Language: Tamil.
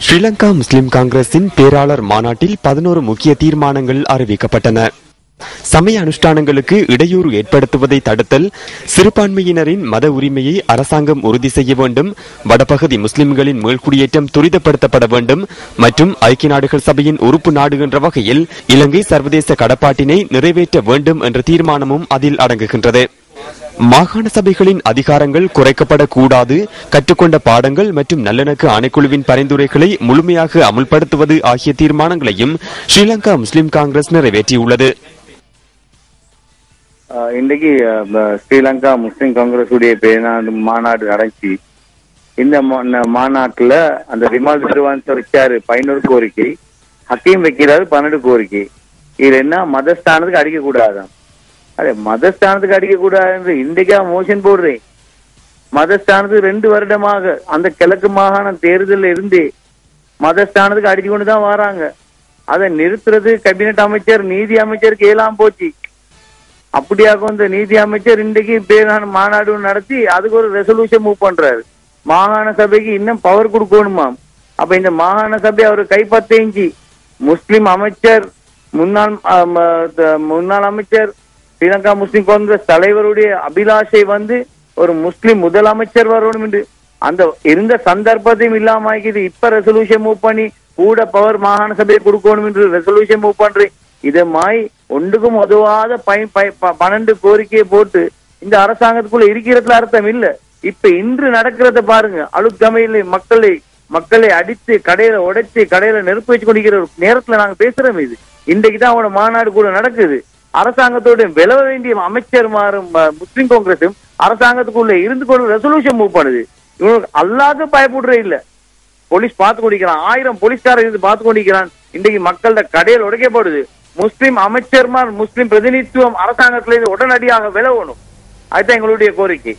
ஸ்ரீலங்கா முஸ்லிம் காங்கிரசின் பேராளர் மாநாட்டில் 11 முக்கிய தீர்மானங்கள் அறிவிக்கப்பட்டன. சமய அனுஷ்டானங்களுக்கு இடையூறு ஏற்படுத்துவதை தடுத்தல், சிறுபான்மையினரின் மத உரிமையை அரசாங்கம் உறுதி செய்ய வேண்டும், வடபகுதி முஸ்லிம்களின் மீள்குடியேற்றம் துரிதப்படுத்தப்பட வேண்டும் மற்றும் ஐக்கிய நாடுகள் சபையின் உறுப்பு நாடு என்ற வகையில் இலங்கை சர்வதேச கடப்பாட்டினை நிறைவேற்ற வேண்டும் என்ற தீர்மானமும் அதில் அடங்குகின்றது. மாகாண சபைகளின் அதிகாரங்கள் குறைக்கப்படக்கூடாது, கற்றுக்கொண்ட பாடங்கள் மற்றும் நல்லிணக்க ஆணைக்குழுவின் பரிந்துரைகளை முழுமையாக அமுல்படுத்துவது ஆகிய தீர்மானங்களையும் ஸ்ரீலங்கா முஸ்லிம் காங்கிரஸ் நிறைவேற்றியுள்ளது. இன்றைக்கு ஸ்ரீலங்கா முஸ்லிம் காங்கிரஸ் உடைய மாநாடு நடந்துச்சு. இந்த மாநாட்டுல அந்த விமல் வீரவன்ச வச்சாரு 11 கோரிக்கை, ஹக்கீம் வைக்கிறாரு 12 கோரிக்கை. இது என்ன, மதஸ்தானத்துக்கு அடிக்க கூடாதான். அதே மதஸ்தானத்துக்கு அடிக்க கூடாது இன்றைக்கா மோஷன் போடுறேன். மதஸ்தானத்துக்கு 2 வருடமாக அந்த கிழக்கு மாகாண தேர்தலில் இருந்தே மதஸ்தானத்துக்கு அடிச்சு கொண்டுதான் வராங்க. அதை நிறுத்துறது கேபினட் அமைச்சர் நீதி அமைச்சருக்கு இயலாம போச்சு. அப்படியாக இந்த நீதி அமைச்சர் இன்றைக்கு மாநாடு நடத்தி அதுக்கு ஒரு ரெசல்யூஷன் மூவ் பண்றாரு. மாகாண சபைக்கு இன்னும் பவர் கொடுக்கணுமாம். அப்ப இந்த மாகாண சபை அவர் கைப்பற்றி முஸ்லிம் அமைச்சர் முன்னாள் அமைச்சர் ஸ்ரீலங்கா முஸ்லிம் காங்கிரஸ் தலைவருடைய அபிலாஷை ஒரு முஸ்லிம் முதலமைச்சர் வரணும் என்று அந்த இருந்த சந்தர்ப்பத்தையும் இல்லாம ஆகிது. இப்ப ரெசல்யூஷன் மூவ் பண்ணி கூட பவர் மாகாண சபையை கொடுக்கணும் என்று ரெசல்யூஷன் மூவ் பண்றேன். இதை மாய் ஒன்றுக்கும் உதவாத 12 கோரிக்கையை போட்டு இந்த அரசாங்கத்துக்குள்ள இருக்கிறதுல அர்த்தம் இல்ல. இப்ப இன்று நடக்கிறத பாருங்க. அழுத்தமையில மக்களை அடித்து கடையில உடைச்சு கடையில நெருப்பு வச்சு கொண்டிருக்கிற நேரத்துல நாங்க பேசுறோம். இது இன்றைக்குதான் அவனோட மாநாடு கூட நடக்குது. அரசாங்கத்தோட விளவ வேண்டிய அமைச்சர் முஸ்லிம் காங்கிரசும் அரசாங்கத்துக்குள்ள இருந்து கொண்டு ரெசல்யூஷன் மூவ் பண்ணுது. இவனுக்கு அல்லாத பயப்படுறே இல்ல. போலீஸ் பார்த்து கொண்டிருக்கிறான், 1000 போலீஸ்காரர் இருந்து பார்த்து கொண்டிருக்கிறான். இன்றைக்கு மக்களோட கடையில் உடைக்கப்படுது. முஸ்லிம் அமைச்சர்மார் முஸ்லிம் பிரதிநிதித்துவம் அரசாங்கத்திலிருந்து உடனடியாக விலகணும். அதுதான் எங்களுடைய கோரிக்கை.